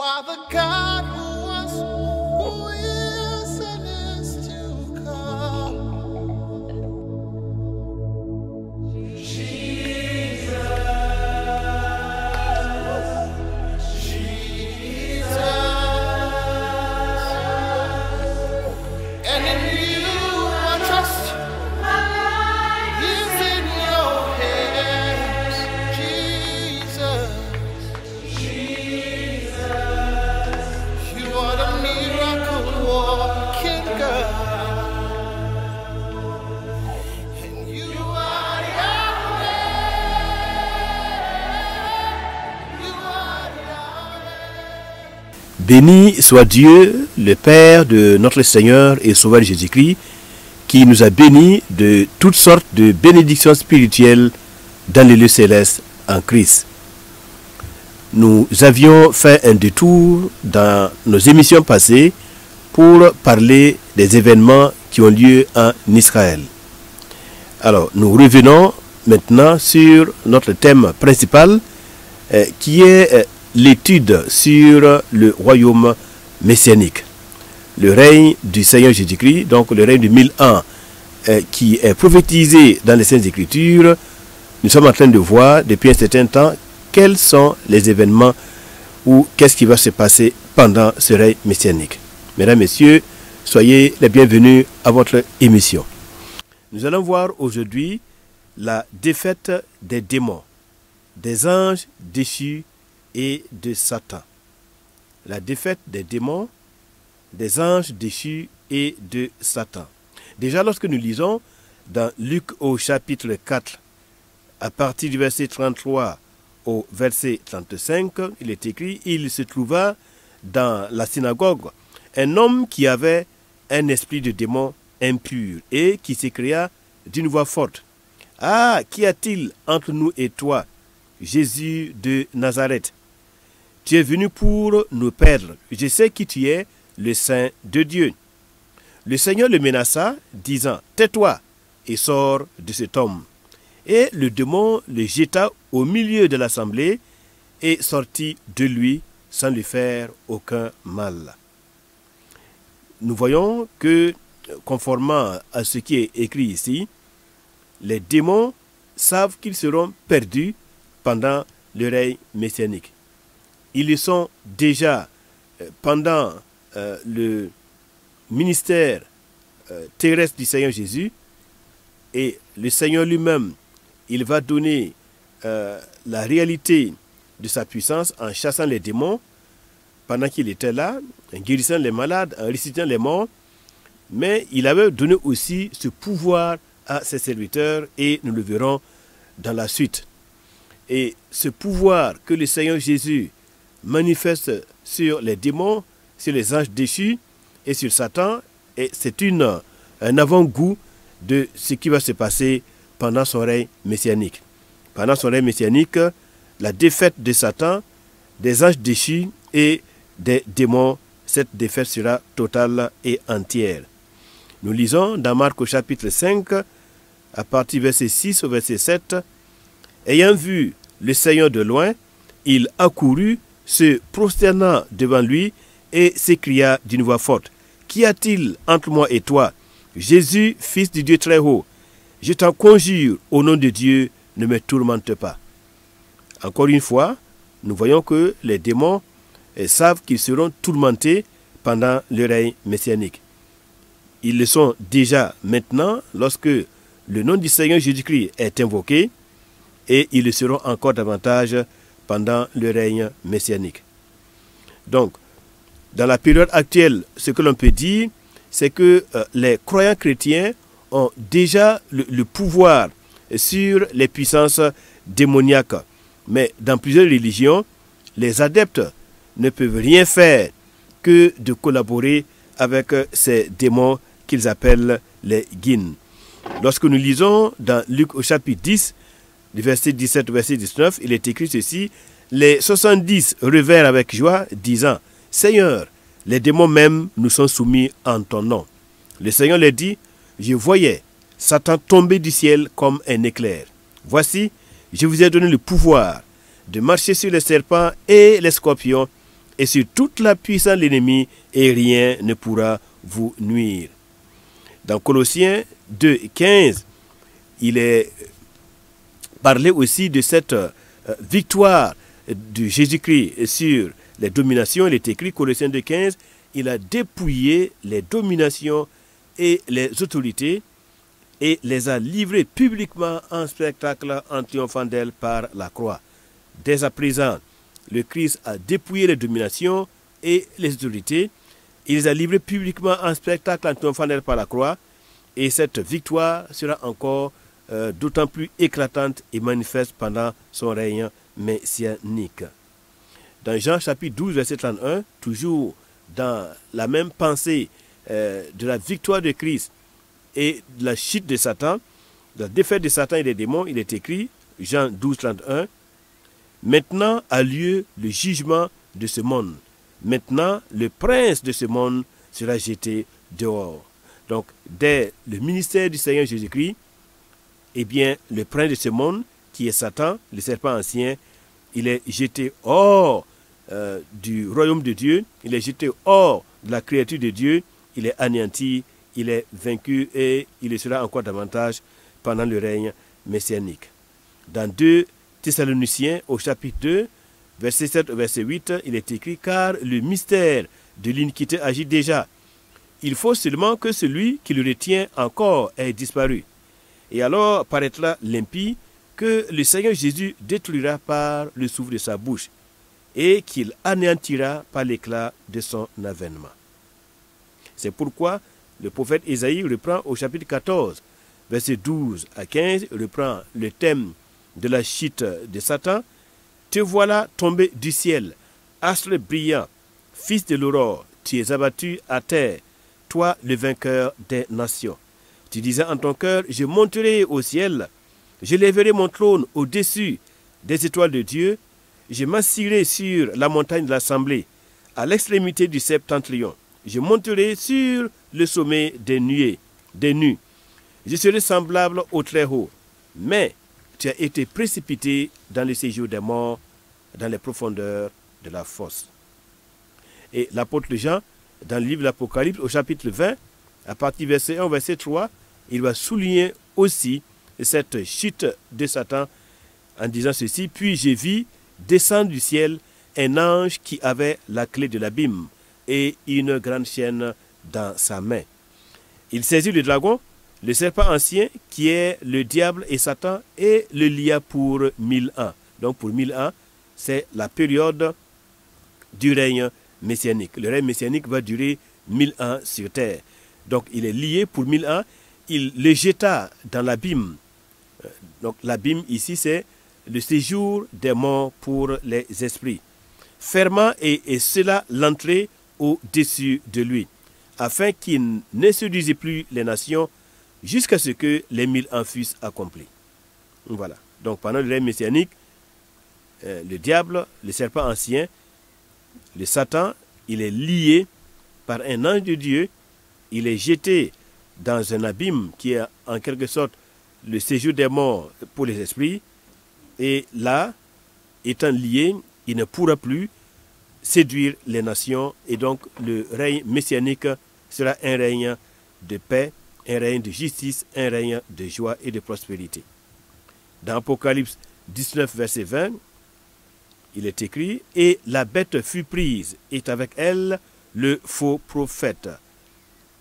are the God who was, who is, and is to come. And in you I trust. My life is in your hands, Jesus. You are the miracle working God. And you are Yahweh. You are Yahweh. Béni soit Dieu, le Père de notre Seigneur et Sauveur Jésus-Christ, qui nous a bénis de toutes sortes de bénédictions spirituelles dans les lieux célestes en Christ. Nous avions fait un détour dans nos émissions passées pour parler des événements qui ont lieu en Israël. Alors, nous revenons maintenant sur notre thème principal qui est l'étude sur le royaume messianique. Le règne du Seigneur Jésus-Christ, donc le règne de 1000 ans qui est prophétisé dans les Saintes Écritures. Nous sommes en train de voir depuis un certain temps quels sont les événements ou qu'est-ce qui va se passer pendant ce règne messianique. Mesdames, Messieurs, soyez les bienvenus à votre émission. Nous allons voir aujourd'hui la défaite des démons, des anges déchus et de Satan. La défaite des démons, des anges déchus et de Satan. Déjà, lorsque nous lisons dans Luc au chapitre 4, à partir du verset 33 au verset 35, il est écrit « Il se trouva dans la synagogue un homme qui avait un esprit de démon impur et qui s'écria d'une voix forte « Ah, qu'y a-t-il entre nous et toi, Jésus de Nazareth? Tu es venu pour nous perdre. Je sais qui tu es, le Saint de Dieu. » Le Seigneur le menaça, disant « Tais-toi et sors de cet homme. » Et le démon le jeta au milieu de l'assemblée et sortit de lui sans lui faire aucun mal. Nous voyons que, conformément à ce qui est écrit ici, les démons savent qu'ils seront perdus pendant le règne messianique. Ils le sont déjà pendant le ministère terrestre du Seigneur Jésus, et le Seigneur lui-même, il va donner la réalité de sa puissance en chassant les démons pendant qu'il était là, en guérissant les malades, en ressuscitant les morts. Mais il avait donné aussi ce pouvoir à ses serviteurs et nous le verrons dans la suite. Et ce pouvoir que le Seigneur Jésus manifeste sur les démons, sur les anges déchus et sur Satan, et c'est un avant-goût de ce qui va se passer pendant son règne messianique. Pendant son règne messianique, la défaite de Satan, des anges déchus et des démons, cette défaite sera totale et entière. Nous lisons dans Marc au chapitre 5, à partir du verset 6 au verset 7, « Ayant vu le Seigneur de loin, il accourut, se prosternant devant lui, et s'écria d'une voix forte, « Qu'y a-t-il entre moi et toi, Jésus, fils du Dieu très haut? Je t'en conjure, au nom de Dieu, ne me tourmente pas. » Encore une fois, nous voyons que les démons savent qu'ils seront tourmentés pendant le règne messianique. Ils le sont déjà maintenant lorsque le nom du Seigneur Jésus-Christ est invoqué, et ils le seront encore davantage pendant le règne messianique. Donc, dans la période actuelle, ce que l'on peut dire, c'est que les croyants chrétiens ont déjà le pouvoir sur les puissances démoniaques. Mais dans plusieurs religions, les adeptes ne peuvent rien faire que de collaborer avec ces démons qu'ils appellent les djinns. Lorsque nous lisons dans Luc au chapitre 10, du verset 17 au verset 19, il est écrit ceci, « Les 70 revinrent avec joie, disant, « Seigneur, les démons même nous sont soumis en ton nom. » Le Seigneur leur dit, « Je voyais Satan tomber du ciel comme un éclair. Voici, je vous ai donné le pouvoir de marcher sur les serpents et les scorpions et sur toute la puissance de l'ennemi, et rien ne pourra vous nuire. Dans Colossiens 2:15, il est parlé aussi de cette victoire de Jésus-Christ sur les dominations. Il est écrit, Colossiens 2:15, il a dépouillé les dominations et les autorités et les a livrées publiquement en spectacle en triomphant d'elles par la croix. Dès à présent, le Christ a dépouillé les dominations et les autorités. Il les a livrées publiquement en spectacle en triomphant d'elles par la croix. Et cette victoire sera encore d'autant plus éclatante et manifeste pendant son règne messianique. Dans Jean chapitre 12, verset 31, toujours dans la même pensée de la victoire de Christ et de la chute de Satan, de la défaite de Satan et des démons, il est écrit, Jean 12, 31, « Maintenant a lieu le jugement de ce monde. Maintenant, le prince de ce monde sera jeté dehors. » Donc, dès le ministère du Seigneur Jésus-Christ, eh bien, le prince de ce monde, qui est Satan, le serpent ancien, il est jeté hors du royaume de Dieu, il est jeté hors de la créature de Dieu, il est anéanti, il est vaincu et il le sera encore davantage pendant le règne messianique. Dans 2 Thessaloniciens, au chapitre 2, verset 7 au verset 8, il est écrit « Car le mystère de l'iniquité agit déjà. Il faut seulement que celui qui le retient encore ait disparu. Et alors paraîtra l'impie que le Seigneur Jésus détruira par le souffle de sa bouche et qu'il anéantira par l'éclat de son avènement. » C'est pourquoi le prophète Ésaïe reprend au chapitre 14, verset 12 à 15, reprend le thème de la chute de Satan. « Te voilà tombé du ciel, astre brillant, fils de l'aurore, tu es abattu à terre, toi le vainqueur des nations. Tu disais en ton cœur, je monterai au ciel, je lèverai mon trône au-dessus des étoiles de Dieu, je m'assirai sur la montagne de l'assemblée, à l'extrémité du septentrion. Je monterai sur le sommet des nuées, des nues. Je serai semblable au Très-Haut. Mais tu as été précipité dans le séjour des morts, dans les profondeurs de la fosse. » Et l'apôtre Jean, dans le livre de l'Apocalypse, au chapitre 20, à partir du verset 1 au verset 3, il va souligner aussi cette chute de Satan en disant ceci. « Puis j'ai vu descendre du ciel un ange qui avait la clé de l'abîme et une grande chaîne dans sa main. Il saisit le dragon, le serpent ancien, qui est le diable et Satan, et le lia pour 1000 ans. » Donc pour 1000 ans, c'est la période du règne messianique. Le règne messianique va durer 1000 ans sur terre. Donc il est lié pour 1000 ans. Il le jeta dans l'abîme. Donc l'abîme ici, c'est le séjour des morts pour les esprits, fermant et cela l'entrée au-dessus de lui, afin qu'il ne séduisait plus les nations jusqu'à ce que les 1000 ans fussent accomplis. Voilà. Donc pendant le règne messianique, le diable, le serpent ancien, le Satan, il est lié par un ange de Dieu, il est jeté dans un abîme qui est en quelque sorte le séjour des morts pour les esprits, et là, étant lié, il ne pourra plus séduire les nations, et donc le règne messianique sera un règne de paix, un règne de justice, un règne de joie et de prospérité. Dans Apocalypse 19, verset 20, il est écrit « Et la bête fut prise, et avec elle le faux prophète,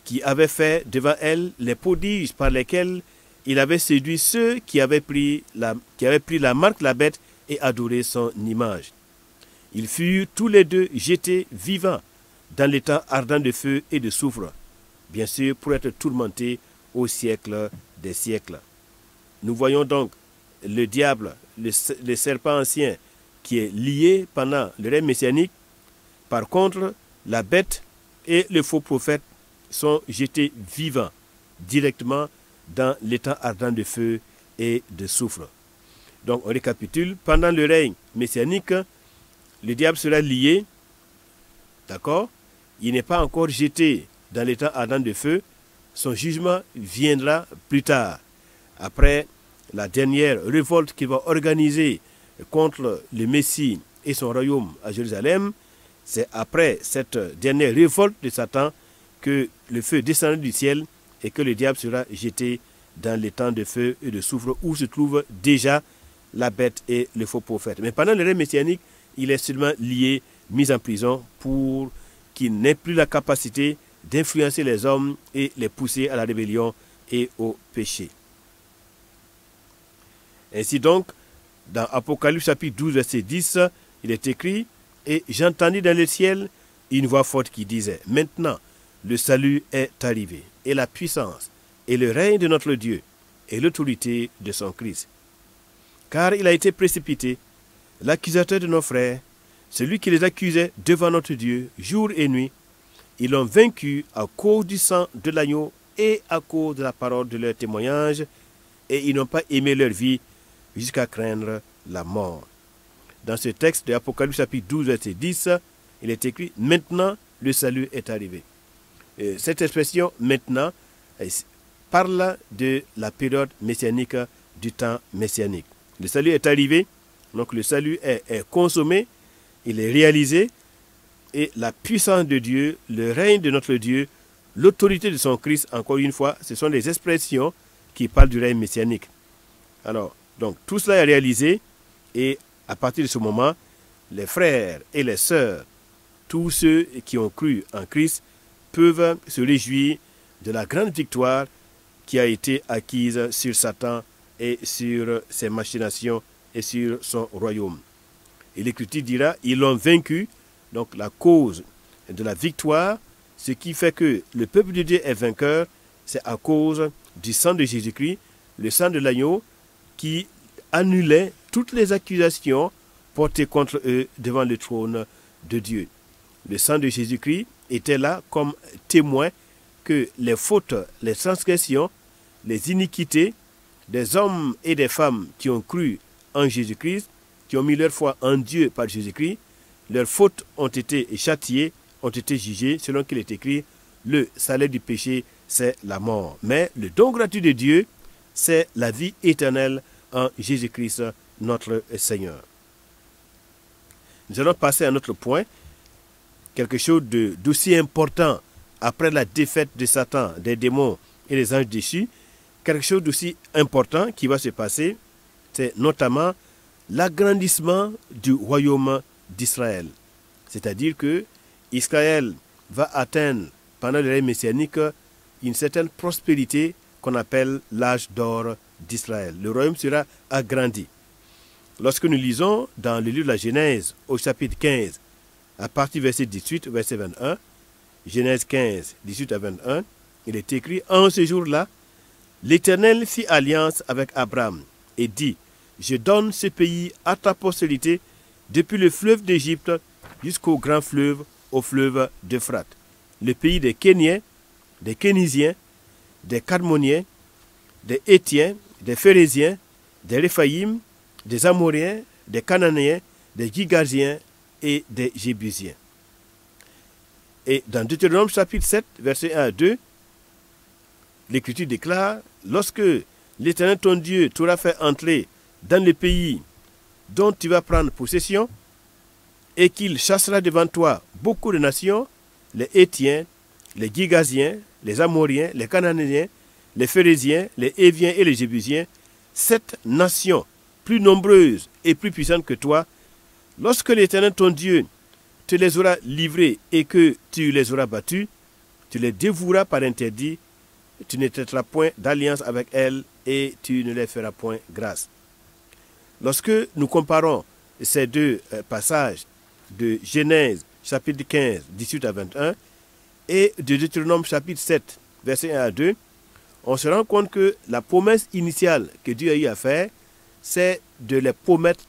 qui avait fait devant elle les prodiges par lesquels il avait séduit ceux qui avaient pris la marque de la bête et adoré son image. Ils furent tous les deux jetés vivants dans l'étang ardent de feu et de soufre, bien sûr pour être tourmentés au siècle des siècles. » Nous voyons donc le diable, le serpent ancien, qui est lié pendant le règne messianique. Par contre, la bête et le faux prophète sont jetés vivants directement dans l'étang ardent de feu et de soufre. Donc on récapitule, pendant le règne messianique, le diable sera lié, d'accord? Il n'est pas encore jeté dans l'étang ardent de feu, son jugement viendra plus tard, après la dernière révolte qu'il va organiser contre le Messie et son royaume à Jérusalem. C'est après cette dernière révolte de Satan que le feu descendra du ciel et que le diable sera jeté dans les temps de feu et de soufre où se trouve déjà la bête et le faux prophète. Mais pendant le règne messianique, il est seulement lié, mis en prison pour qu'il n'ait plus la capacité d'influencer les hommes et les pousser à la rébellion et au péché. Ainsi donc, dans Apocalypse chapitre 12, verset 10, il est écrit « Et j'entendis dans le ciel une voix forte qui disait « Maintenant, le salut est arrivé, et la puissance, et le règne de notre Dieu, et l'autorité de son Christ. Car il a été précipité, l'accusateur de nos frères, celui qui les accusait devant notre Dieu, jour et nuit. Ils l'ont vaincu à cause du sang de l'agneau et à cause de la parole de leur témoignage, et ils n'ont pas aimé leur vie jusqu'à craindre la mort. » Dans ce texte de Apocalypse chapitre 12, verset 10, il est écrit « Maintenant, le salut est arrivé ». Cette expression « maintenant » parle de la période messianique, du temps messianique. Le salut est arrivé, donc le salut est consommé, il est réalisé, et la puissance de Dieu, le règne de notre Dieu, l'autorité de son Christ, encore une fois, ce sont des expressions qui parlent du règne messianique. Alors, donc tout cela est réalisé, et à partir de ce moment, les frères et les sœurs, tous ceux qui ont cru en Christ, peuvent se réjouir de la grande victoire qui a été acquise sur Satan et sur ses machinations et sur son royaume. Et l'Écriture dira, ils l'ont vaincu, donc la cause de la victoire, ce qui fait que le peuple de Dieu est vainqueur, c'est à cause du sang de Jésus-Christ, le sang de l'agneau, qui annulait toutes les accusations portées contre eux devant le trône de Dieu. Le sang de Jésus-Christ était là comme témoin que les fautes, les transgressions, les iniquités des hommes et des femmes qui ont cru en Jésus-Christ, qui ont mis leur foi en Dieu par Jésus-Christ, leurs fautes ont été châtiées, ont été jugées, selon qu'il est écrit, le salaire du péché, c'est la mort. Mais le don gratuit de Dieu, c'est la vie éternelle en Jésus-Christ, notre Seigneur. Nous allons passer à un autre point, quelque chose d'aussi important après la défaite de Satan, des démons et des anges déchus, quelque chose d'aussi important qui va se passer, c'est notamment l'agrandissement du royaume d'Israël. C'est-à-dire que Israël va atteindre, pendant le règne messianique, une certaine prospérité qu'on appelle l'âge d'or d'Israël. Le royaume sera agrandi. Lorsque nous lisons dans le livre de la Genèse, au chapitre 15, à partir du verset 18 au verset 21, Genèse 15, 18 à 21, il est écrit « En ce jour-là, l'Éternel fit alliance avec Abraham et dit « Je donne ce pays à ta postérité depuis le fleuve d'Égypte jusqu'au grand fleuve, au fleuve d'Euphrate, le pays des Kéniens, des Kénisiens, des Cadmoniens, des Hétiens, des Phérésiens, des Réphaïm, des Amoréens, des Cananéens, des Gigaziens et des Jébusiens. » Et dans Deutéronome chapitre 7, versets 1 à 2, l'Écriture déclare « Lorsque l'Éternel ton Dieu t'aura fait entrer dans le pays dont tu vas prendre possession, et qu'il chassera devant toi beaucoup de nations, les Hétiens, les Gigaziens, les Amoriens, les Cananéens, les Phérésiens, les Héviens et les Jébusiens, 7 nations plus nombreuses et plus puissantes que toi, lorsque l'Éternel ton Dieu te les aura livrés et que tu les auras battus, tu les dévoueras par interdit, tu ne traiteras point d'alliance avec elles et tu ne les feras point grâce. » Lorsque nous comparons ces deux passages de Genèse chapitre 15, 18 à 21 et de Deutéronome chapitre 7, versets 1 à 2, on se rend compte que la promesse initiale que Dieu a eu à faire, c'est de les promettre,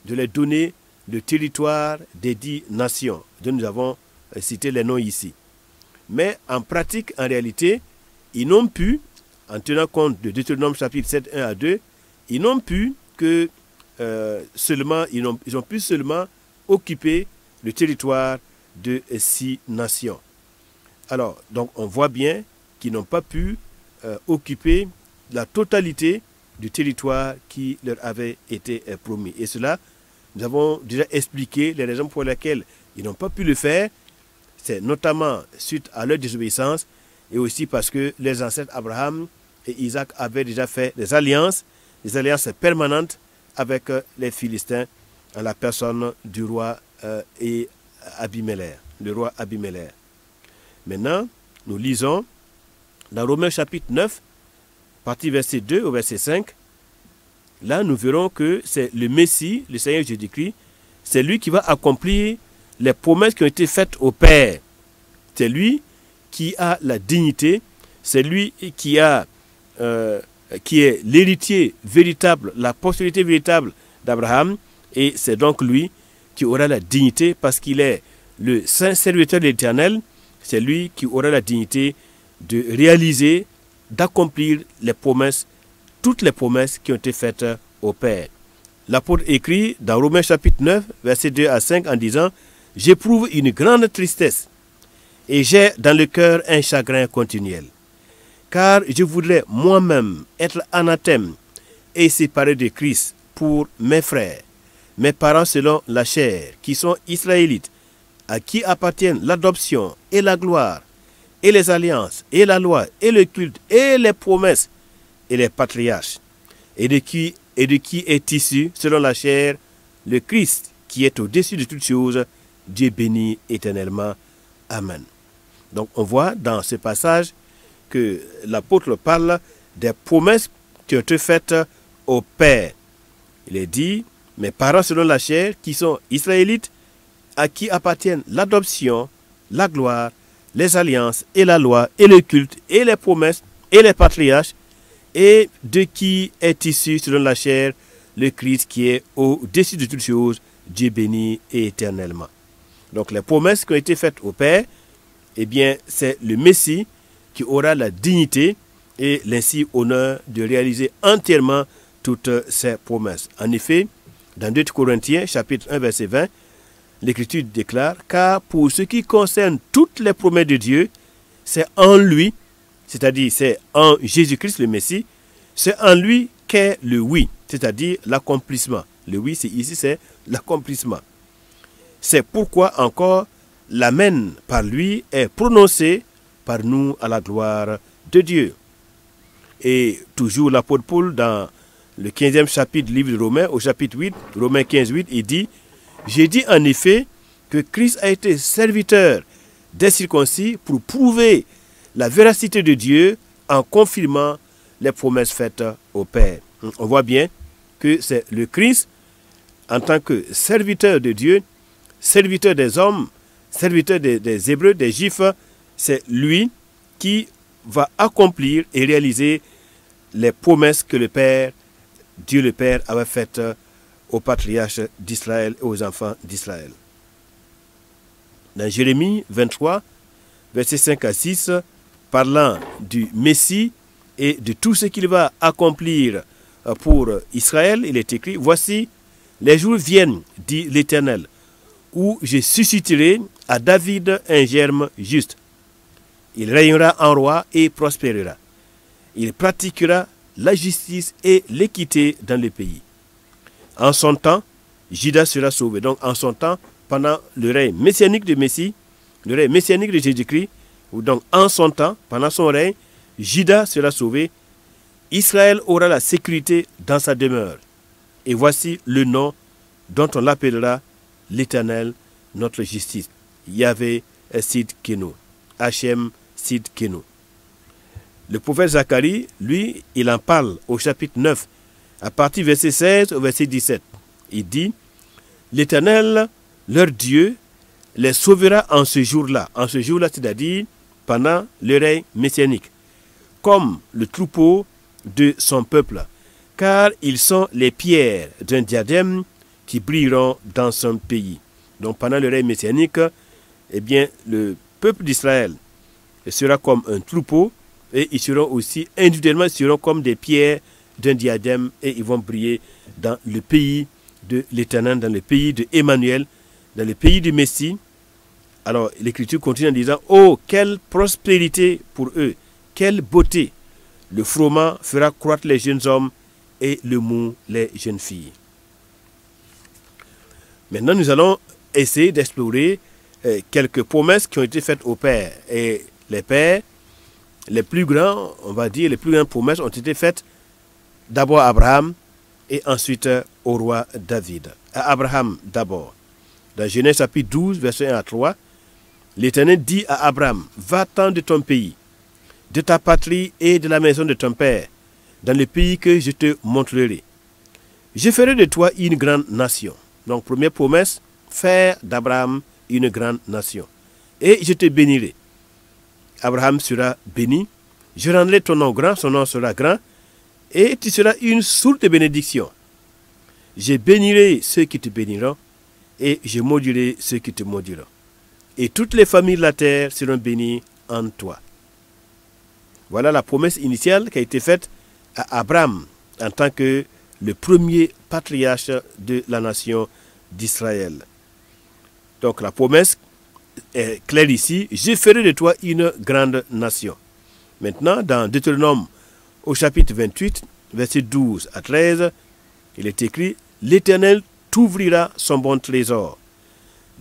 de les donner le territoire des 10 nations, dont nous avons cité les noms ici. Mais en pratique, en réalité, ils n'ont pu, en tenant compte de Deutéronome chapitre 7, 1 à 2, ils n'ont pu que ils ont pu seulement occuper le territoire de 6 nations. Alors, donc on voit bien qu'ils n'ont pas pu occuper la totalité du territoire qui leur avait été promis. Et cela, nous avons déjà expliqué les raisons pour lesquelles Ils n'ont pas pu le faire, c'est notamment suite à leur désobéissance et aussi parce que les ancêtres Abraham et Isaac avaient déjà fait des alliances permanentes avec les Philistins en la personne du roi Abimelech, le roi Abimelech. Maintenant, nous lisons dans Romains chapitre 9, partie verset 2 au verset 5. Là, nous verrons que c'est le Messie, le Seigneur Jésus-Christ, c'est lui qui va accomplir les promesses qui ont été faites au Père. C'est lui qui a la dignité, c'est lui qui est l'héritier véritable, la postérité véritable d'Abraham, et c'est donc lui qui aura la dignité parce qu'il est le saint serviteur de l'Éternel. C'est lui qui aura la dignité de réaliser, d'accomplir les promesses, toutes les promesses qui ont été faites au Père. L'apôtre écrit dans Romains chapitre 9, versets 2 à 5 en disant « J'éprouve une grande tristesse et j'ai dans le cœur un chagrin continuel. Car je voudrais moi-même être anathème et séparé de Christ pour mes frères, mes parents selon la chair, qui sont israélites, à qui appartiennent l'adoption et la gloire, et les alliances, et la loi, et le culte, et les promesses, et les patriarches, et de qui est issu, selon la chair, le Christ, qui est au-dessus de toutes choses, Dieu béni éternellement. Amen. » Donc on voit dans ce passage que l'apôtre parle des promesses qui ont été faites au Père. Il est dit, mes parents selon la chair, qui sont israélites, à qui appartiennent l'adoption, la gloire, les alliances, et la loi, et le culte, et les promesses, et les patriarches, et de qui est issu selon la chair, le Christ qui est au-dessus de toutes choses, Dieu béni éternellement. Donc les promesses qui ont été faites au Père, eh bien c'est le Messie qui aura la dignité et l'ainsi honneur de réaliser entièrement toutes ces promesses. En effet, dans 2 Corinthiens, chapitre 1, verset 20, l'Écriture déclare « Car pour ce qui concerne toutes les promesses de Dieu, c'est en lui, c'est-à-dire c'est en Jésus-Christ le Messie, c'est en lui qu'est le oui, c'est-à-dire l'accomplissement. Le oui, c'est l'accomplissement. C'est pourquoi encore l'amen par lui est prononcé par nous à la gloire de Dieu. » Et toujours l'apôtre Paul dans le 15e chapitre du livre de Romains, au chapitre 8, Romains 15, 8, il dit « J'ai dit en effet que Christ a été serviteur des circoncis pour prouver la véracité de Dieu en confirmant les promesses faites au Père. » On voit bien que c'est le Christ en tant que serviteur de Dieu, serviteur des hommes, serviteur des Hébreux, des Juifs, c'est lui qui va accomplir et réaliser les promesses que le Père, Dieu le Père, avait faites aux patriarches d'Israël et aux enfants d'Israël. Dans Jérémie 23, versets 5 à 6, parlant du Messie et de tout ce qu'il va accomplir pour Israël, il est écrit « Voici, les jours viennent, dit l'Éternel, où je susciterai à David un germe juste. Il régnera en roi et prospérera. Il pratiquera la justice et l'équité dans le pays. En son temps, Juda sera sauvé. » Donc en son temps, pendant le règne messianique de Messie, le règne messianique de Jésus-Christ, ou donc en son temps, pendant son règne, Juda sera sauvé. Israël aura la sécurité dans sa demeure. Et voici le nom dont on l'appellera l'Éternel, notre justice. Yahvé Sidkenu. Hachem Sidkenu. Le prophète Zacharie, lui, il en parle au chapitre 9, à partir du verset 16 au verset 17. Il dit, « L'Éternel, leur Dieu, les sauvera en ce jour-là. » En ce jour-là, c'est-à-dire pendant le règne messianique, comme le troupeau de son peuple, car ils sont les pierres d'un diadème qui brilleront dans son pays. Donc pendant le règne messianique, eh bien, le peuple d'Israël sera comme un troupeau, et ils seront aussi, individuellement, ils seront comme des pierres d'un diadème, et ils vont briller dans le pays de l'Éternel, dans le pays de Emmanuel, dans le pays du Messie. Alors l'Écriture continue en disant, « Oh, quelle prospérité pour eux, quelle beauté! Le froment fera croître les jeunes hommes et le mou les jeunes filles. » Maintenant, nous allons essayer d'explorer quelques promesses qui ont été faites aux pères. Et les pères, les plus grands, on va dire, les plus grandes promesses ont été faites d'abord à Abraham et ensuite au roi David. À Abraham d'abord. Dans Genèse chapitre 12, verset 1 à 3, l'Éternel dit à Abraham, va-t'en de ton pays, de ta patrie et de la maison de ton père, dans le pays que je te montrerai. Je ferai de toi une grande nation. Donc, première promesse, faire d'Abraham une grande nation. Et je te bénirai. Abraham sera béni. Je rendrai ton nom grand, son nom sera grand. Et tu seras une source de bénédiction. Je bénirai ceux qui te béniront. Et je maudirai ceux qui te maudiront. Et toutes les familles de la terre seront bénies en toi. Voilà la promesse initiale qui a été faite à Abraham en tant que le premier patriarche de la nation d'Israël. Donc la promesse est claire ici, je ferai de toi une grande nation. Maintenant, dans Deutéronome au chapitre 28, versets 12 à 13, il est écrit, l'Éternel t'ouvrira son bon trésor,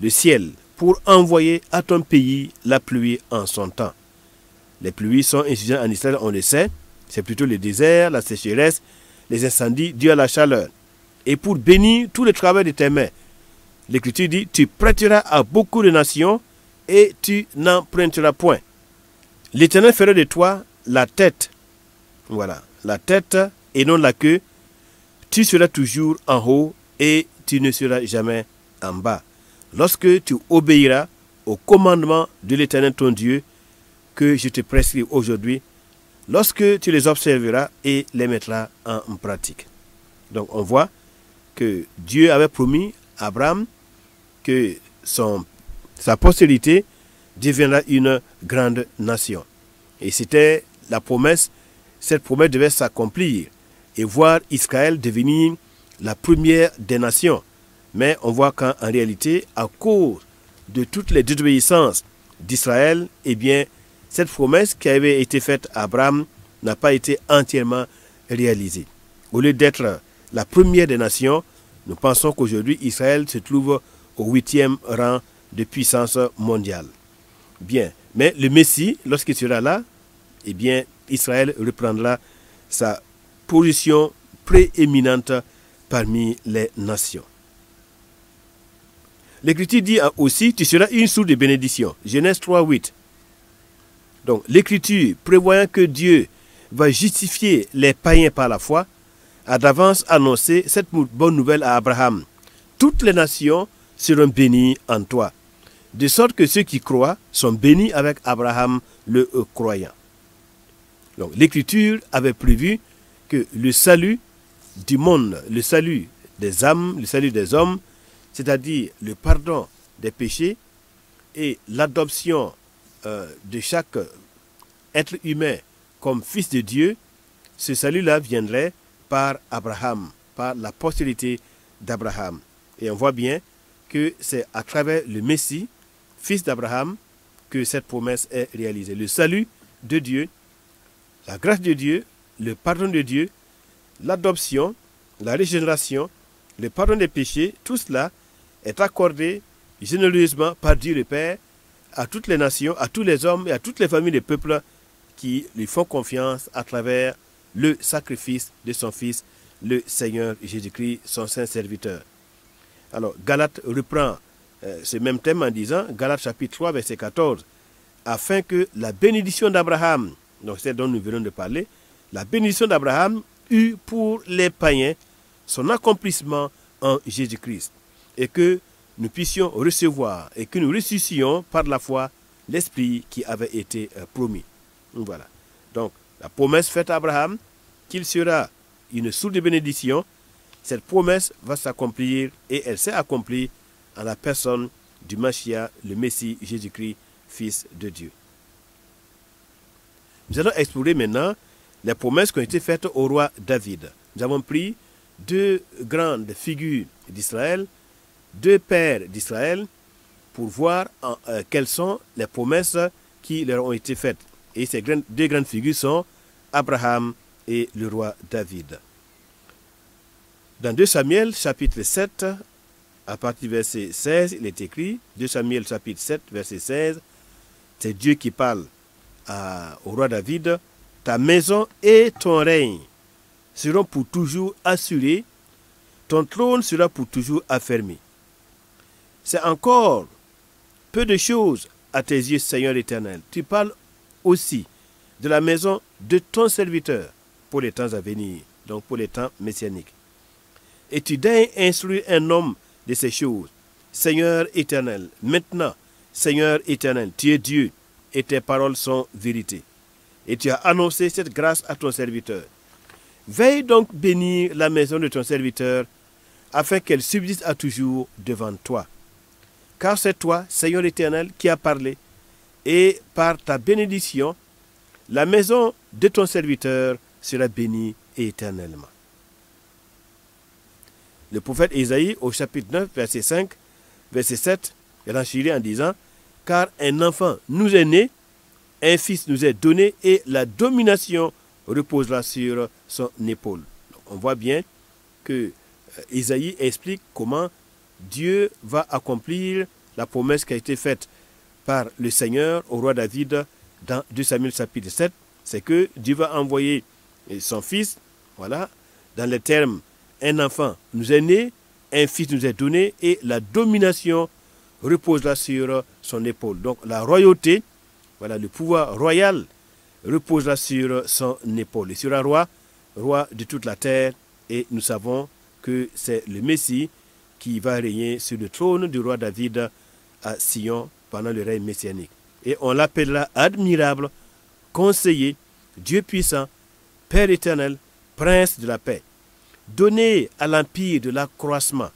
le ciel, pour envoyer à ton pays la pluie en son temps. Les pluies sont insuffisantes en Israël, on le sait, c'est plutôt le désert, la sécheresse, les incendies dus à la chaleur. Et pour bénir tout le travail de tes mains, l'Écriture dit, tu prêteras à beaucoup de nations et tu n'emprunteras point. L'Éternel fera de toi la tête, voilà, la tête et non la queue. Tu seras toujours en haut et tu ne seras jamais en bas. Lorsque tu obéiras au commandement de l'Éternel ton Dieu que je te prescris aujourd'hui, lorsque tu les observeras et les mettras en pratique. Donc on voit que Dieu avait promis à Abraham que sa postérité deviendra une grande nation. Et c'était la promesse, cette promesse devait s'accomplir et voir Israël devenir la première des nations. Mais on voit qu'en réalité, à cause de toutes les désobéissances d'Israël, eh bien, cette promesse qui avait été faite à Abraham n'a pas été entièrement réalisée. Au lieu d'être la première des nations, nous pensons qu'aujourd'hui, Israël se trouve au 8e rang de puissance mondiale. Bien, mais le Messie, lorsqu'il sera là, eh bien, Israël reprendra sa position prééminente parmi les nations. L'Écriture dit aussi, tu seras une source de bénédiction. Genèse 3, 8. Donc, l'Écriture, prévoyant que Dieu va justifier les païens par la foi, a d'avance annoncé cette bonne nouvelle à Abraham. Toutes les nations seront bénies en toi. De sorte que ceux qui croient sont bénis avec Abraham le croyant. Donc, l'Écriture avait prévu que le salut du monde, le salut des âmes, le salut des hommes, c'est-à-dire le pardon des péchés et l'adoption de chaque être humain comme fils de Dieu, ce salut-là viendrait par Abraham, par la postérité d'Abraham. Et on voit bien que c'est à travers le Messie, fils d'Abraham, que cette promesse est réalisée. Le salut de Dieu, la grâce de Dieu, le pardon de Dieu, l'adoption, la régénération, le pardon des péchés, tout cela est accordé généreusement par Dieu le Père à toutes les nations, à tous les hommes et à toutes les familles des peuples qui lui font confiance à travers le sacrifice de son Fils, le Seigneur Jésus-Christ, son saint serviteur. Alors, Galates reprend ce même thème en disant, Galates chapitre 3, verset 14, afin que la bénédiction d'Abraham, donc c'est dont nous venons de parler, la bénédiction d'Abraham eut pour les païens son accomplissement en Jésus-Christ, et que nous puissions recevoir et que nous ressuscitions par la foi l'Esprit qui avait été promis. Voilà. Donc, la promesse faite à Abraham, qu'il sera une source de bénédiction, cette promesse va s'accomplir et elle s'est accomplie en la personne du Mashiach, le Messie Jésus-Christ, Fils de Dieu. Nous allons explorer maintenant les promesses qui ont été faites au roi David. Nous avons pris deux grandes figures d'Israël, deux pères d'Israël, pour voir quelles sont les promesses qui leur ont été faites. Et ces deux grandes figures sont Abraham et le roi David. Dans 2 Samuel, chapitre 7, À partir du verset 16, il est écrit, 2 Samuel chapitre 7, verset 16, c'est Dieu qui parle au roi David, ta maison et ton règne seront pour toujours assurés, ton trône sera pour toujours affermi. C'est encore peu de choses à tes yeux, Seigneur éternel. Tu parles aussi de la maison de ton serviteur pour les temps à venir, donc pour les temps messianiques. Et tu daignes instruire un homme de ces choses. Seigneur éternel, maintenant, Seigneur éternel, tu es Dieu et tes paroles sont vérité. Et tu as annoncé cette grâce à ton serviteur. Veille donc bénir la maison de ton serviteur afin qu'elle subsiste à toujours devant toi. Car c'est toi, Seigneur éternel, qui as parlé, et par ta bénédiction, la maison de ton serviteur sera bénie éternellement. Le prophète Ésaïe, au chapitre 9, verset 5, verset 7, il enchérit en disant, « Car un enfant nous est né, un fils nous est donné, et la domination reposera sur son épaule. » On voit bien que Ésaïe explique comment Dieu va accomplir la promesse qui a été faite par le Seigneur au roi David dans 2 Samuel chapitre 7. C'est que Dieu va envoyer son fils, voilà, dans les termes, un enfant nous est né, un fils nous est donné, et la domination reposera sur son épaule. Donc la royauté, voilà, le pouvoir royal reposera sur son épaule. Il sera roi de toute la terre, et nous savons que c'est le Messie qui va régner sur le trône du roi David à Sion pendant le règne messianique. Et on l'appellera admirable, conseiller, Dieu puissant, Père éternel, prince de la paix. Donner à l'empire de l'accroissement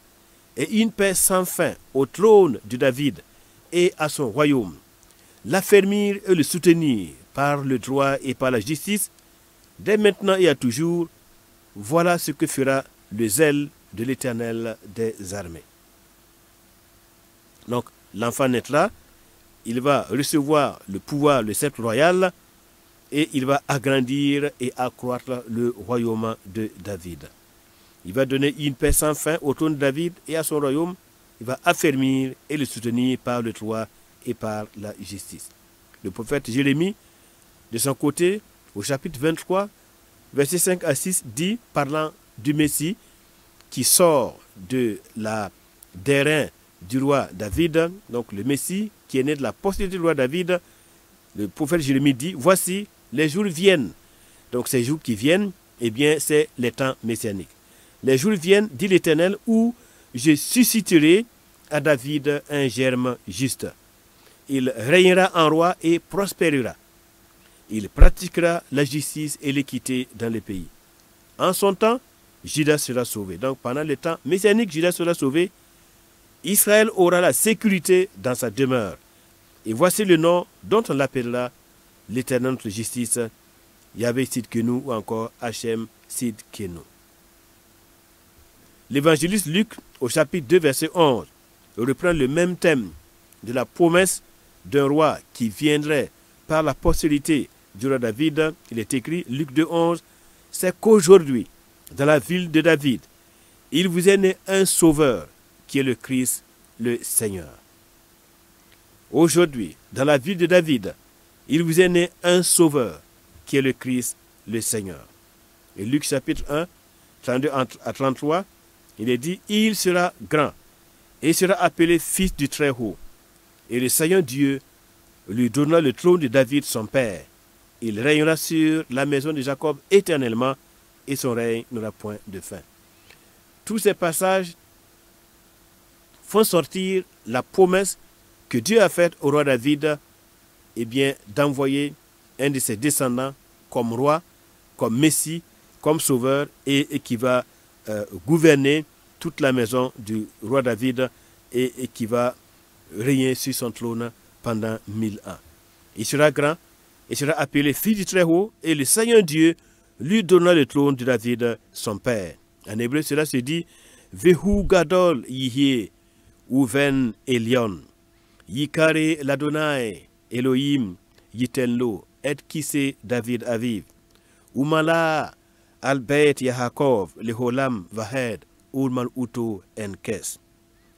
et une paix sans fin au trône de David et à son royaume. L'affermir et le soutenir par le droit et par la justice, dès maintenant et à toujours, voilà ce que fera le zèle de l'Éternel des armées. Donc, l'enfant naîtra, il va recevoir le pouvoir, le sceptre royal, et il va agrandir et accroître le royaume de David. Il va donner une paix sans fin au trône de David et à son royaume. Il va affermir et le soutenir par le droit et par la justice. Le prophète Jérémie, de son côté, au chapitre 23, versets 5 à 6, dit, parlant du Messie, qui sort des reins du roi David, donc le Messie qui est né de la postérité du roi David, le prophète Jérémie dit, voici, les jours viennent. Donc ces jours qui viennent, eh bien c'est les temps messianiques. Les jours viennent, dit l'Éternel, où je susciterai à David un germe juste. Il régnera en roi et prospérera. Il pratiquera la justice et l'équité dans le pays. En son temps, Juda sera sauvé. Donc pendant le temps messianique, Juda sera sauvé. Israël aura la sécurité dans sa demeure. Et voici le nom dont on l'appellera l'Éternel notre justice, Yahvé Sidkenu ou encore Hachem Sidkenu. L'évangéliste Luc, au chapitre 2, verset 11, reprend le même thème de la promesse d'un roi qui viendrait par la postérité du roi David. Il est écrit, Luc 2, 11, c'est qu'aujourd'hui, dans la ville de David, il vous est né un sauveur qui est le Christ, le Seigneur. Aujourd'hui, dans la ville de David, il vous est né un sauveur qui est le Christ, le Seigneur. Et Luc chapitre 1, 32 à 33, il est dit, il sera grand et sera appelé fils du Très-Haut. Et le Seigneur Dieu lui donnera le trône de David son père. Il régnera sur la maison de Jacob éternellement et son règne n'aura point de fin. Tous ces passages font sortir la promesse que Dieu a faite au roi David, eh bien, d'envoyer un de ses descendants comme roi, comme Messie, comme sauveur et qui va gouverner toute la maison du roi David et qui va régner sur son trône pendant 1000 ans. Il sera grand, il sera appelé fils du Très-Haut et le Seigneur Dieu lui donnera le trône de David, son père. En hébreu, cela se dit Vehu Gadol Yihye Uven Elion Yikare Ladonai Elohim Yitenlo Et Kise David Aviv Umala Albert Yahakov Leholam Vahed Ulmal Uto Enkes.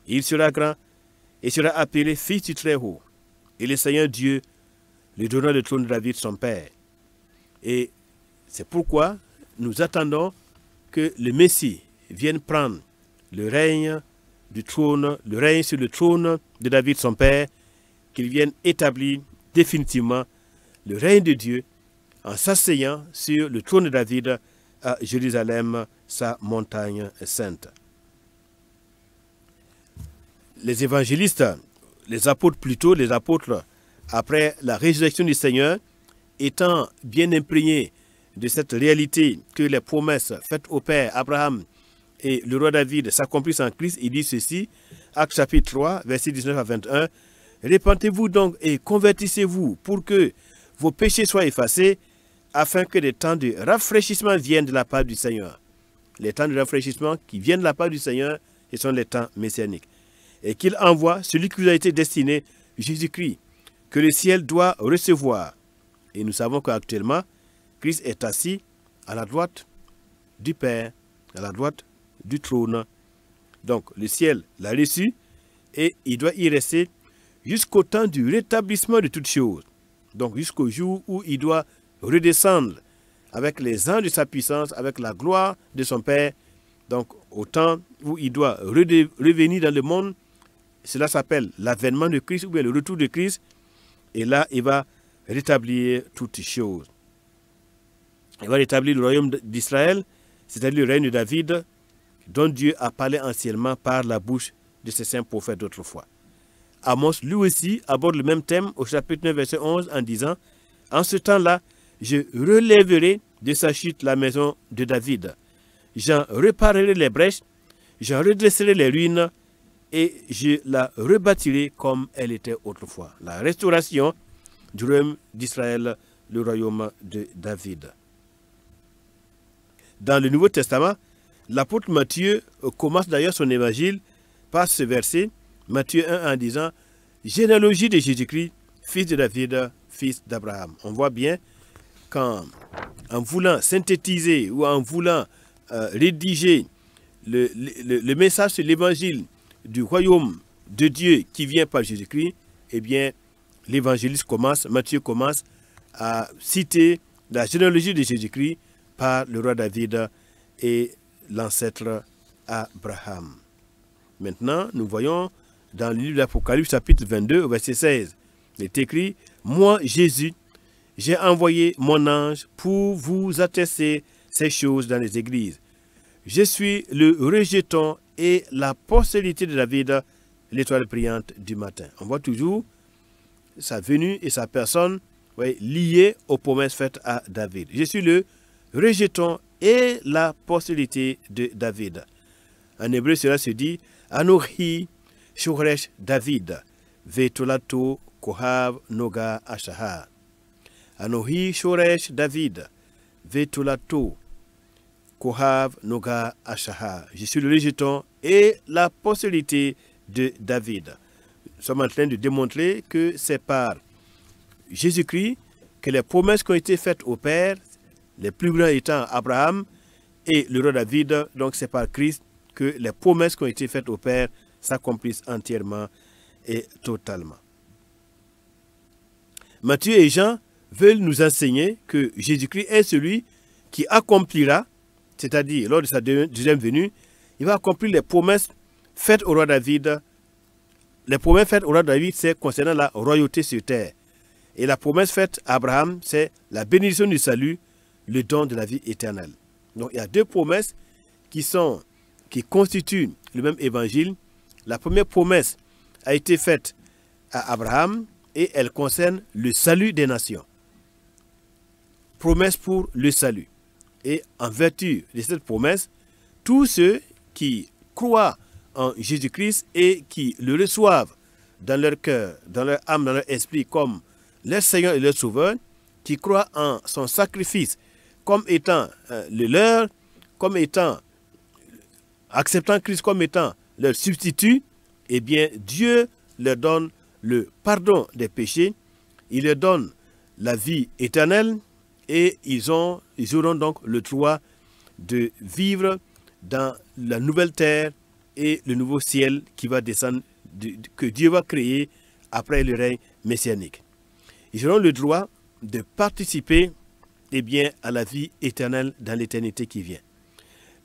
Il sera grand et sera appelé Fils du Très-Haut. Et le Seigneur Dieu lui donnera le trône de David, son père. Et c'est pourquoi nous attendons que le Messie vienne prendre le règne du trône, le règne sur le trône de David, son père, qu'il vienne établir définitivement le règne de Dieu en s'asseyant sur le trône de David à Jérusalem, sa montagne sainte. Les évangélistes, les apôtres plutôt, les apôtres, après la résurrection du Seigneur, étant bien imprégnés de cette réalité que les promesses faites au Père Abraham et le roi David s'accomplissent en Christ, il dit ceci, Actes chapitre 3, versets 19 à 21, « Répentez-vous donc et convertissez-vous pour que vos péchés soient effacés, afin que des temps de rafraîchissement viennent de la part du Seigneur. » Les temps de rafraîchissement qui viennent de la part du Seigneur, ce sont les temps messianiques. Et qu'il envoie celui qui vous a été destiné, Jésus-Christ, que le ciel doit recevoir. Et nous savons qu'actuellement, Christ est assis à la droite du Père, à la droite du trône. Donc le ciel l'a reçu et il doit y rester jusqu'au temps du rétablissement de toutes choses. Donc jusqu'au jour où il doit redescendre avec les anges de sa puissance, avec la gloire de son Père. Donc au temps où il doit revenir dans le monde, cela s'appelle l'avènement de Christ ou bien le retour de Christ. Et là, il va rétablir toutes choses. Il va rétablir le royaume d'Israël, c'est-à-dire le règne de David, dont Dieu a parlé anciennement par la bouche de ses saints prophètes d'autrefois. Amos, lui aussi, aborde le même thème au chapitre 9, verset 11, en disant « En ce temps-là, je relèverai de sa chute la maison de David. J'en réparerai les brèches, j'en redresserai les ruines, et je la rebâtirai comme elle était autrefois. » La restauration du royaume d'Israël, le royaume de David. Dans le Nouveau Testament, l'apôtre Matthieu commence d'ailleurs son évangile par ce verset, Matthieu 1, en disant « Généalogie de Jésus-Christ, fils de David, fils d'Abraham. » On voit bien qu'en voulant synthétiser ou en voulant rédiger le message sur l'évangile du royaume de Dieu qui vient par Jésus-Christ, eh bien, l'évangéliste commence, Matthieu commence à citer la généalogie de Jésus-Christ par le roi David et l'ancêtre Abraham. Maintenant, nous voyons dans le livre d'Apocalypse, chapitre 22, au verset 16, il est écrit « Moi, Jésus, j'ai envoyé mon ange pour vous attester ces choses dans les églises. Je suis le rejeton et la postérité de David, l'étoile brillante du matin. » On voit toujours sa venue et sa personne liées aux promesses faites à David. Je suis le rejeton et la postérité de David. En hébreu, cela se dit Anohi Shoresh David, Vetolato Kohav Noga Ashahar. Anohi Shoresh David, Vetolato Kohav Noga Ashahar. Je suis le rejeton et la postérité de David. Nous sommes en train de démontrer que c'est par Jésus-Christ que les promesses qui ont été faites au Père, les plus grands étant Abraham et le roi David, donc c'est par Christ que les promesses qui ont été faites au Père s'accomplissent entièrement et totalement. Matthieu et Jean veulent nous enseigner que Jésus-Christ est celui qui accomplira, c'est-à-dire lors de sa deuxième venue, il va accomplir les promesses faites au roi David. Les promesses faites au roi David, c'est concernant la royauté sur terre. Et la promesse faite à Abraham, c'est la bénédiction du salut, le don de la vie éternelle. Donc il y a deux promesses qui constituent le même évangile. La première promesse a été faite à Abraham et elle concerne le salut des nations. Promesse pour le salut. Et en vertu de cette promesse, tous ceux qui croient en Jésus-Christ et qui le reçoivent dans leur cœur, dans leur âme, dans leur esprit comme leur Seigneur et leur Sauveur, qui croient en son sacrifice comme étant le leur, comme étant, acceptant Christ comme étant leur substitut, eh bien Dieu leur donne le pardon des péchés, il leur donne la vie éternelle et ils auront donc le droit de vivre dans la nouvelle terre et le nouveau ciel qui va descendre, que Dieu va créer après le règne messianique. Ils auront le droit de participer eh bien, à la vie éternelle dans l'éternité qui vient.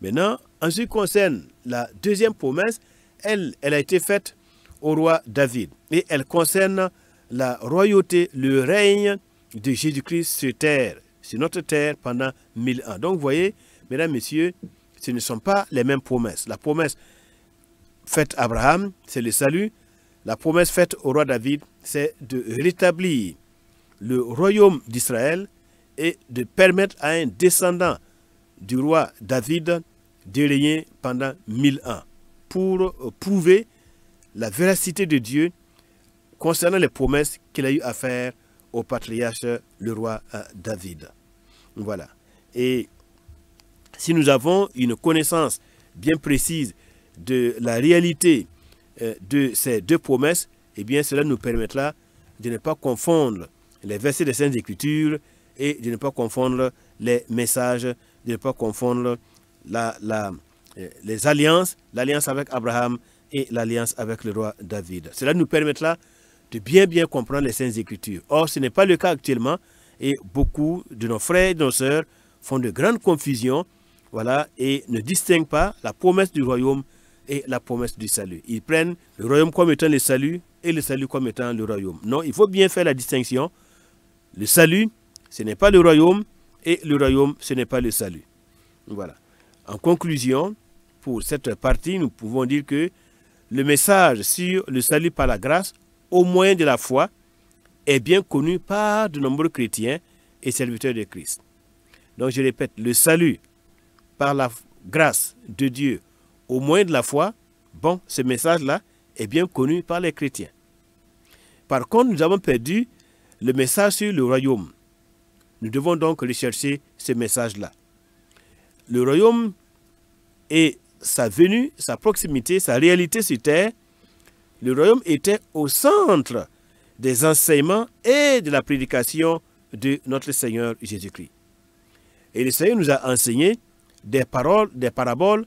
Maintenant, en ce qui concerne la deuxième promesse, elle a été faite au roi David. Et elle concerne la royauté, le règne de Jésus-Christ sur notre terre pendant 1000 ans. Donc vous voyez, mesdames, messieurs, ce ne sont pas les mêmes promesses. La promesse faite à Abraham, c'est le salut. La promesse faite au roi David, c'est de rétablir le royaume d'Israël et de permettre à un descendant du roi David de régner pendant 1000 ans pour prouver la véracité de Dieu concernant les promesses qu'il a eu à faire au patriarche, le roi David. Voilà. Et si nous avons une connaissance bien précise de la réalité de ces deux promesses, eh bien cela nous permettra de ne pas confondre les versets des Saintes Écritures et de ne pas confondre les messages, de ne pas confondre les alliances, l'alliance avec Abraham et l'alliance avec le roi David. Cela nous permettra de bien comprendre les Saintes Écritures. Or, ce n'est pas le cas actuellement et beaucoup de nos frères et de nos sœurs font de grandes confusions, voilà, et ne distinguent pas la promesse du royaume et la promesse du salut. Ils prennent le royaume comme étant le salut et le salut comme étant le royaume. Non, il faut bien faire la distinction. Le salut, ce n'est pas le royaume et le royaume, ce n'est pas le salut. Voilà. En conclusion, pour cette partie, nous pouvons dire que le message sur le salut par la grâce, au moyen de la foi, est bien connu par de nombreux chrétiens et serviteurs de Christ. Donc je répète, le salut par la grâce de Dieu au moyen de la foi, bon, ce message-là est bien connu par les chrétiens. Par contre, nous avons perdu le message sur le royaume. Nous devons donc rechercher ce message-là. Le royaume et sa venue, sa proximité, sa réalité sur terre, le royaume était au centre des enseignements et de la prédication de notre Seigneur Jésus-Christ. Et le Seigneur nous a enseigné des paroles, des paraboles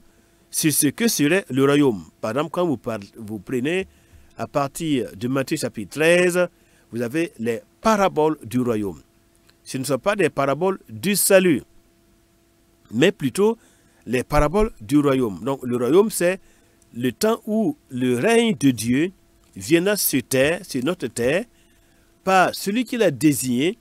sur ce que serait le royaume. Par exemple, quand vous prenez à partir de Matthieu chapitre 13, vous avez les paraboles du royaume. Ce ne sont pas des paraboles du salut, mais plutôt les paraboles du royaume. Donc le royaume, c'est le temps où le règne de Dieu viendra sur terre, sur notre terre, par celui qu'il a désigné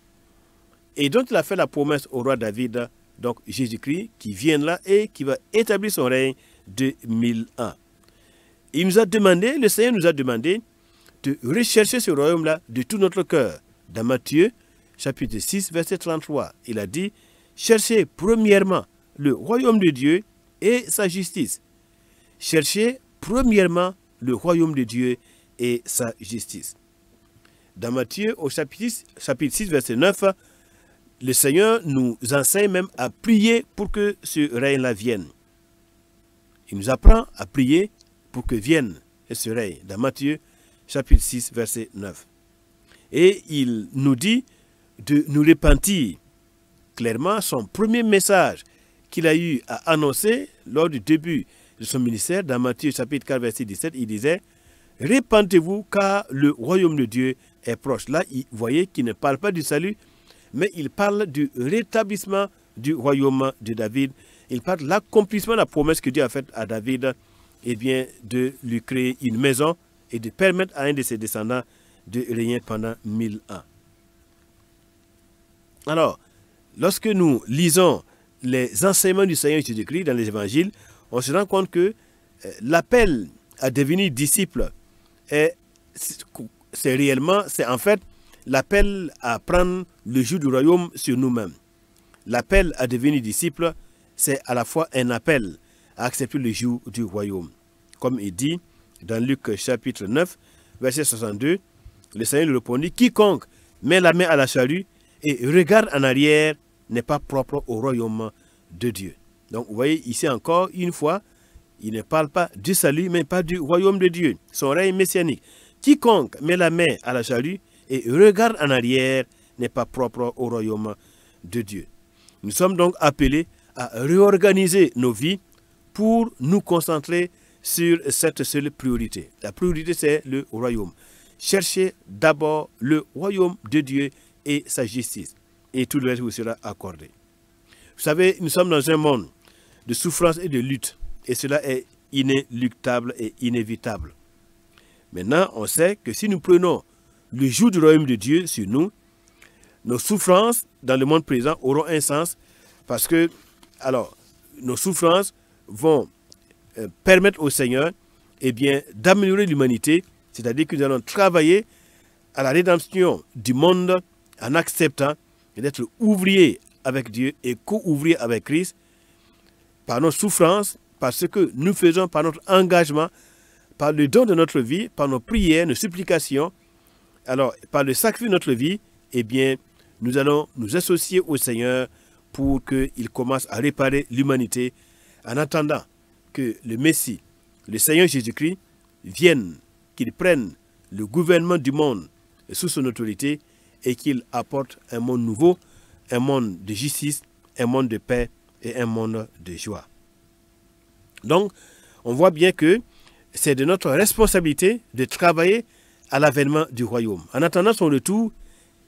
et dont il a fait la promesse au roi David, donc Jésus-Christ, qui viendra et qui va établir son règne de 1000 ans. Il nous a demandé, le Seigneur nous a demandé de rechercher ce royaume-là de tout notre cœur. Dans Matthieu, chapitre 6, verset 33, il a dit, « Cherchez premièrement le royaume de Dieu et sa justice. » Cherchez premièrement le royaume de Dieu et sa justice. Dans Matthieu, au chapitre 6, verset 9, le Seigneur nous enseigne même à prier pour que ce règne-là vienne. Il nous apprend à prier pour que vienne ce règne. Dans Matthieu, chapitre 6, verset 9. Et il nous dit de nous repentir. Clairement, son premier message qu'il a eu à annoncer lors du début de son ministère, dans Matthieu chapitre 4, verset 17, il disait « Repentez-vous car le royaume de Dieu est proche ». Là, vous voyez qu'il ne parle pas du salut, mais il parle du rétablissement du royaume de David. Il parle de l'accomplissement de la promesse que Dieu a faite à David, et bien de lui créer une maison et de permettre à un de ses descendants de régner pendant 1000 ans. Alors, lorsque nous lisons les enseignements du Seigneur Jésus-Christ dans les évangiles, on se rend compte que l'appel à devenir disciple c'est en fait l'appel à prendre le joug du royaume sur nous-mêmes. L'appel à devenir disciple, c'est à la fois un appel à accepter le joug du royaume. Comme il dit dans Luc chapitre 9, verset 62, le Seigneur lui répondit, « Quiconque met la main à la charrue et regarde en arrière n'est pas propre au royaume de Dieu. » Donc vous voyez ici encore une fois, il ne parle pas du salut, mais pas du royaume de Dieu, son règne messianique. Quiconque met la main à la charrue et regarde en arrière n'est pas propre au royaume de Dieu. Nous sommes donc appelés à réorganiser nos vies pour nous concentrer sur cette seule priorité. La priorité, c'est le royaume. Cherchez d'abord le royaume de Dieu et sa justice, et tout le reste vous sera accordé. Vous savez, nous sommes dans un monde de souffrance et de lutte, et cela est inéluctable et inévitable. Maintenant, on sait que si nous prenons le joug du royaume de Dieu sur nous, nos souffrances dans le monde présent auront un sens, parce que, alors, nos souffrances vont permettre au Seigneur, eh bien, d'améliorer l'humanité, c'est-à-dire que nous allons travailler à la rédemption du monde en acceptant d'être ouvriers avec Dieu et co-ouvriers avec Christ par nos souffrances, par ce que nous faisons, par notre engagement, par le don de notre vie, par nos prières, nos supplications, alors par le sacrifice de notre vie, eh bien, nous allons nous associer au Seigneur pour qu'il commence à réparer l'humanité en attendant que le Messie, le Seigneur Jésus-Christ, vienne, qu'il prenne le gouvernement du monde sous son autorité et qu'il apporte un monde nouveau, un monde de justice, un monde de paix et un monde de joie. Donc, on voit bien que c'est de notre responsabilité de travailler à l'avènement du royaume. En attendant son retour,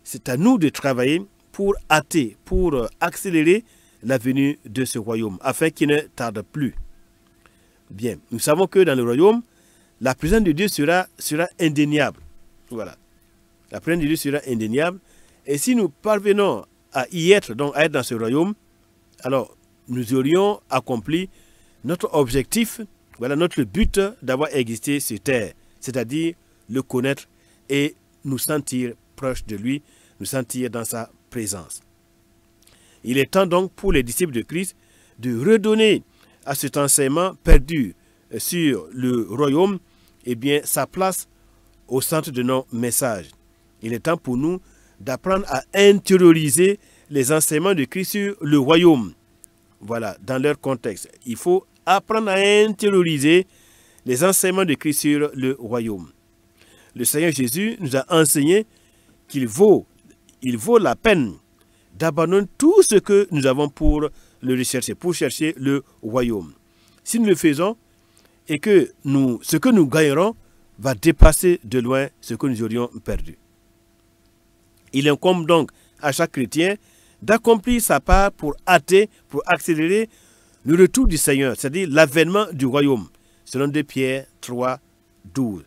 c'est à nous de travailler pour hâter, pour accélérer la venue de ce royaume, afin qu'il ne tarde plus. Bien, nous savons que dans le royaume, la présence de Dieu sera indéniable. Voilà. La présence de Dieu sera indéniable. Et si nous parvenons à y être, donc à être dans ce royaume, alors nous aurions accompli notre objectif, voilà notre but d'avoir existé sur terre, c'est-à-dire le connaître et nous sentir proches de lui, nous sentir dans sa présence. Il est temps donc pour les disciples de Christ de redonner à cet enseignement perdu sur le royaume, eh bien, sa place au centre de nos messages. Il est temps pour nous d'apprendre à intérioriser les enseignements de Christ sur le royaume. Voilà, dans leur contexte. Il faut apprendre à intérioriser les enseignements de Christ sur le royaume. Le Seigneur Jésus nous a enseigné qu'il vaut la peine d'abandonner tout ce que nous avons pour le rechercher, pour chercher le royaume. Si nous le faisons, et que ce que nous gagnerons va dépasser de loin ce que nous aurions perdu. Il incombe donc à chaque chrétien d'accomplir sa part pour hâter, pour accélérer le retour du Seigneur, c'est-à-dire l'avènement du royaume, selon 2 Pierre 3, 12.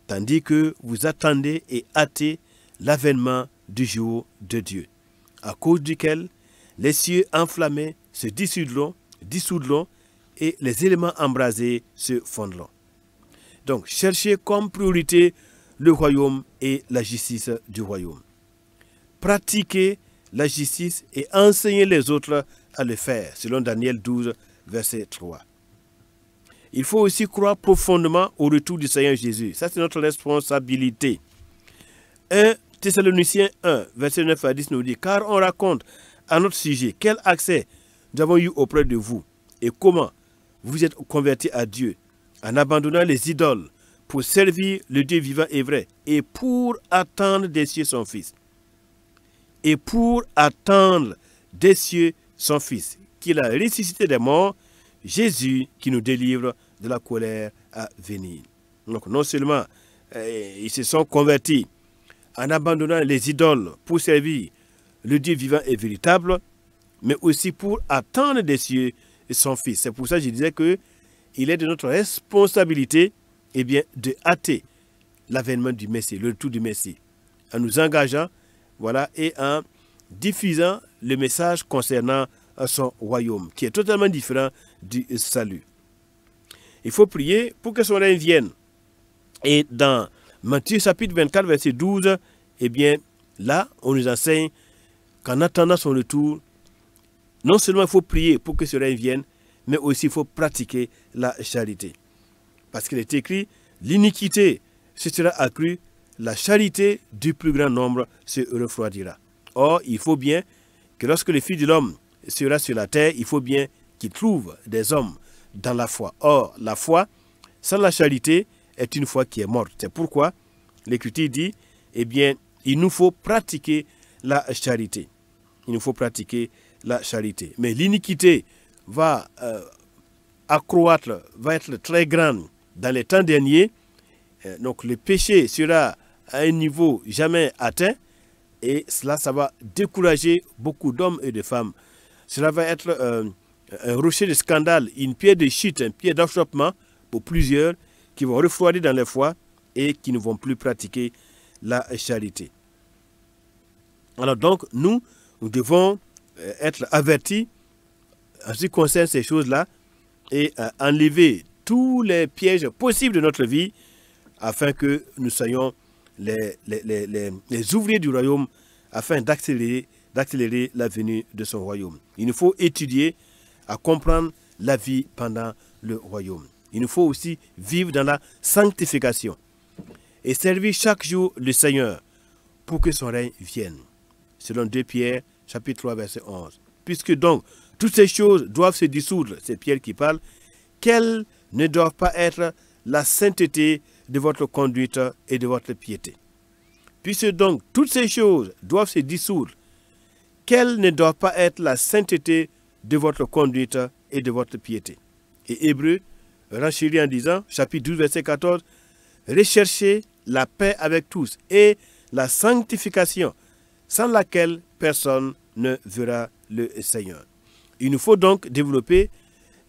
Tandis que vous attendez et hâtez l'avènement du jour de Dieu, à cause duquel les cieux enflammés se dissoudront et les éléments embrasés se fondront. Donc, cherchez comme priorité le royaume et la justice du royaume. Pratiquez la justice et enseignez les autres à le faire, selon Daniel 12, verset 3. Il faut aussi croire profondément au retour du Seigneur Jésus. Ça, c'est notre responsabilité. 1 Thessaloniciens 1, verset 9 à 10 nous dit, car on raconte à notre sujet quel accès nous avons eu auprès de vous et comment vous êtes convertis à Dieu en abandonnant les idoles pour servir le Dieu vivant et vrai et pour attendre des cieux son Fils. Et pour attendre des cieux son Fils, qu'il a ressuscité des morts, Jésus qui nous délivre de la colère à venir. Donc non seulement ils se sont convertis en abandonnant les idoles pour servir le Dieu vivant et véritable, mais aussi pour attendre des cieux son Fils. C'est pour ça que je disais qu'il est de notre responsabilité de hâter l'avènement du Messie, le retour du Messie, en nous engageant et en diffusant le message concernant son royaume, qui est totalement différent du salut. Il faut prier pour que son règne vienne. Et dans Matthieu chapitre 24, verset 12, là, on nous enseigne qu'en attendant son retour, non seulement il faut prier pour que ce règne vienne, mais aussi il faut pratiquer la charité. Parce qu'il est écrit, l'iniquité se sera accrue, la charité du plus grand nombre se refroidira. Or, il faut bien que lorsque le Fils de l'homme sera sur la terre, il faut bien qu'il trouve des hommes dans la foi. Or, la foi, sans la charité, est une foi qui est morte. C'est pourquoi l'Écriture dit, il nous faut pratiquer la charité. Il nous faut pratiquer la charité. Mais l'iniquité va accroître, va être très grande dans les temps derniers. Donc le péché sera à un niveau jamais atteint et cela, ça va décourager beaucoup d'hommes et de femmes. Cela va être un rocher de scandale, une pierre de chute, un pierre d'achoppement pour plusieurs qui vont refroidir dans leur foi et qui ne vont plus pratiquer la charité. Alors donc, nous devons être avertis en ce qui concerne ces choses-là et enlever tous les pièges possibles de notre vie afin que nous soyons les ouvriers du royaume afin d'accélérer la venue de son royaume. Il nous faut étudier à comprendre la vie pendant le royaume. Il nous faut aussi vivre dans la sanctification et servir chaque jour le Seigneur pour que son règne vienne. Selon 2 Pierre, chapitre 3, verset 11. Puisque donc toutes ces choses doivent se dissoudre, c'est Pierre qui parle, quelles ne doivent pas être la sainteté de votre conduite et de votre piété. Puisque donc toutes ces choses doivent se dissoudre, quelles ne doivent pas être la sainteté de votre conduite et de votre piété. Et Hébreux renchérit en disant, chapitre 12, verset 14, recherchez la paix avec tous et la sanctification, sans laquelle personne ne verra le Seigneur. Il nous faut donc développer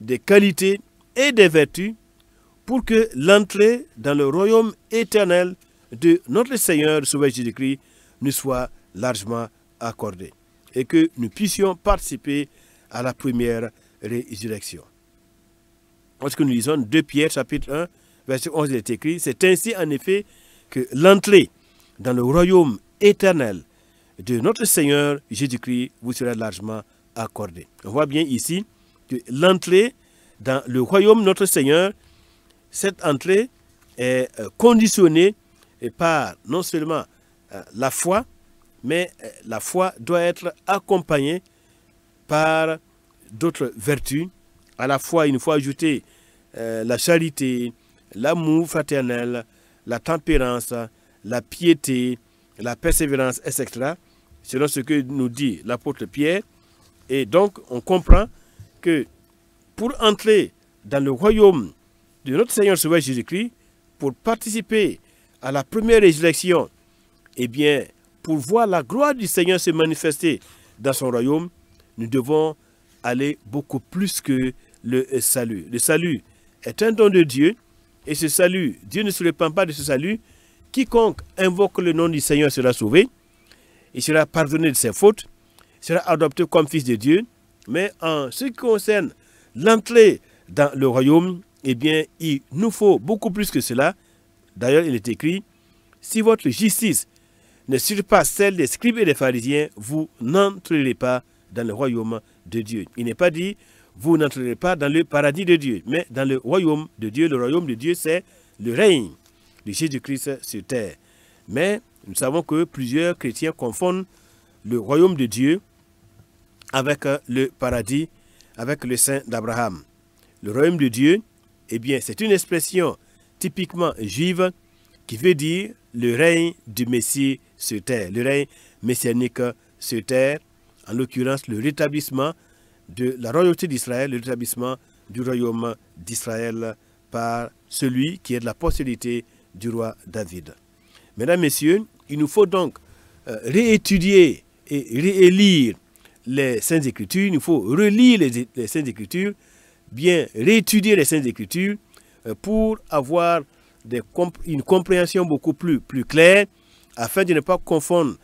des qualités et des vertus pour que l'entrée dans le royaume éternel de notre Seigneur, le Sauveur Jésus-Christ, nous soit largement accordée et que nous puissions participer à la première résurrection. Lorsque nous lisons 2 Pierre, chapitre 1, verset 11, il est écrit, c'est ainsi en effet que l'entrée dans le royaume éternel de notre Seigneur Jésus-Christ vous sera largement accordée. On voit bien ici que l'entrée dans le royaume de notre Seigneur, cette entrée est conditionnée par non seulement la foi, mais la foi doit être accompagnée par d'autres vertus. À la foi, il nous faut ajouter la charité, l'amour fraternel, la tempérance, la piété, la persévérance, etc. Selon ce que nous dit l'apôtre Pierre. Et donc, on comprend que pour entrer dans le royaume de notre Seigneur Sauveur Jésus-Christ, pour participer à la première résurrection, eh bien, pour voir la gloire du Seigneur se manifester dans son royaume, nous devons aller beaucoup plus que le salut. Le salut est un don de Dieu, et ce salut, Dieu ne se répand pas de ce salut. Quiconque invoque le nom du Seigneur sera sauvé, il sera pardonné de ses fautes, sera adopté comme fils de Dieu. Mais en ce qui concerne l'entrée dans le royaume, eh bien, il nous faut beaucoup plus que cela. D'ailleurs, il est écrit, si votre justice ne surpasse celle des scribes et des pharisiens, vous n'entrerez pas dans le royaume de Dieu. Il n'est pas dit, vous n'entrerez pas dans le paradis de Dieu, mais dans le royaume de Dieu. Le royaume de Dieu, c'est le règne de Jésus-Christ sur terre. Mais nous savons que plusieurs chrétiens confondent le royaume de Dieu avec le paradis, avec le sein d'Abraham. Le royaume de Dieu, eh bien, c'est une expression typiquement juive qui veut dire le règne du Messie sur terre, le règne messianique sur terre, en l'occurrence le rétablissement de la royauté d'Israël, le rétablissement du royaume d'Israël par celui qui est de la postérité du roi David. Mesdames, Messieurs, il nous faut donc réétudier et réélire les Saintes Écritures, il nous faut relire les Saintes Écritures, bien réétudier les Saintes Écritures pour avoir une compréhension beaucoup plus claire afin de ne pas confondre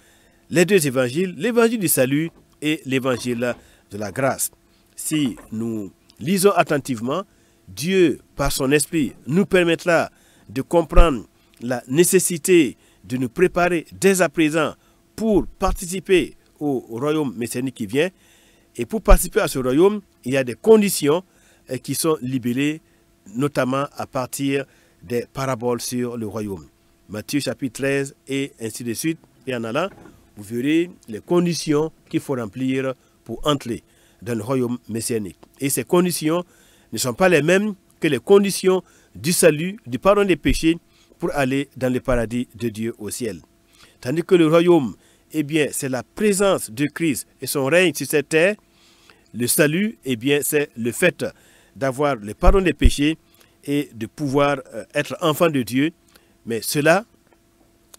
les deux évangiles, l'évangile du salut et l'évangile de la grâce. Si nous lisons attentivement, Dieu, par son esprit, nous permettra de comprendre la nécessité de nous préparer dès à présent pour participer au royaume messianique qui vient. Et pour participer à ce royaume, il y a des conditions qui sont libellées, notamment à partir des paraboles sur le royaume. Matthieu chapitre 13 et ainsi de suite. Et en allant, vous verrez les conditions qu'il faut remplir pour entrer dans le royaume messianique. Et ces conditions ne sont pas les mêmes que les conditions du salut, du pardon des péchés pour aller dans le paradis de Dieu au ciel. Tandis que le royaume, eh bien, c'est la présence de Christ et son règne sur cette terre. Le salut, eh bien, c'est le fait d'avoir le pardon des péchés et de pouvoir être enfant de Dieu. Mais cela,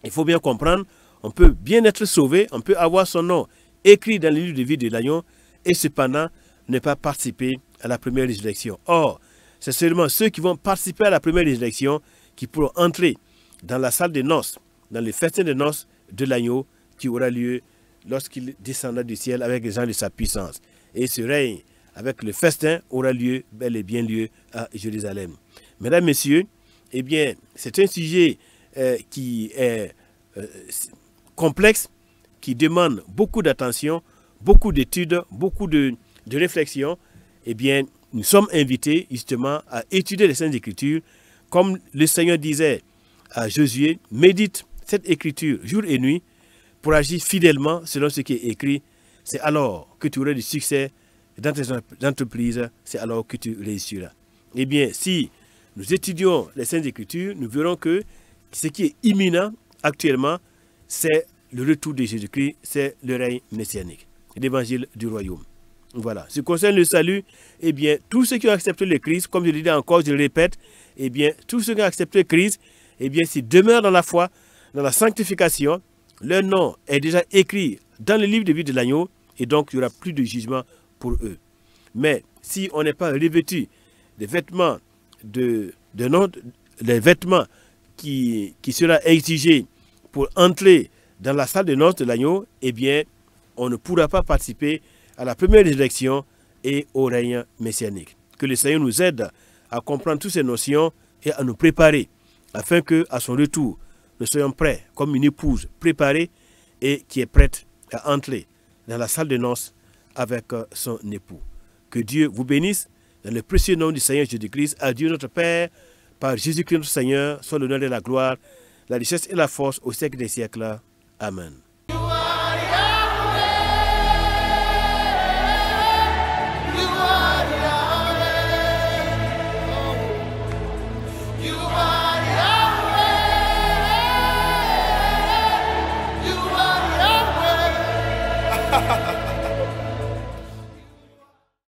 il faut bien comprendre, on peut bien être sauvé, on peut avoir son nom écrit dans le livre de vie de l'agneau et cependant ne pas participer à la première résurrection. Or, c'est seulement ceux qui vont participer à la première résurrection qui pourront entrer dans la salle de noces, dans le festin de noces de l'agneau qui aura lieu lorsqu'il descendra du ciel avec les gens de sa puissance. Et ce règne avec le festin aura lieu, bel et bien lieu à Jérusalem. Mesdames, Messieurs, eh bien, c'est un sujet qui est complexe, qui demande beaucoup d'attention, beaucoup d'études, beaucoup de réflexion. Eh bien, nous sommes invités justement à étudier les Saintes Écritures. Comme le Seigneur disait à Josué, médite cette Écriture jour et nuit pour agir fidèlement selon ce qui est écrit. C'est alors que tu auras du succès dans tes entreprises, c'est alors que tu réussiras. Eh bien, si nous étudions les Saintes Écritures, nous verrons que ce qui est imminent actuellement, c'est le retour de Jésus-Christ, c'est le règne messianique, l'évangile du royaume. Voilà. Ce qui concerne le salut, eh bien, tous ceux qui ont accepté le Christ, comme je le dis encore, je le répète, eh bien, tous ceux qui ont accepté le Christ, eh bien, s'ils demeurent dans la foi, dans la sanctification, leur nom est déjà écrit dans le livre de vie de l'agneau, et donc il n'y aura plus de jugement pour eux. Mais si on n'est pas revêtu des vêtements les vêtements qui sera exigé pour entrer dans la salle de noces de l'agneau, eh bien, on ne pourra pas participer à la première résurrection et au règne messianique. Que le Seigneur nous aide à comprendre toutes ces notions et à nous préparer, afin qu'à son retour, nous soyons prêts, comme une épouse préparée et qui est prête à entrer dans la salle de noces avec son époux. Que Dieu vous bénisse dans le précieux nom du Seigneur Jésus-Christ. À Dieu notre Père, par Jésus-Christ notre Seigneur, soit l'honneur et la gloire, la richesse et la force au siècle des siècles. Amen. Ha ha ha!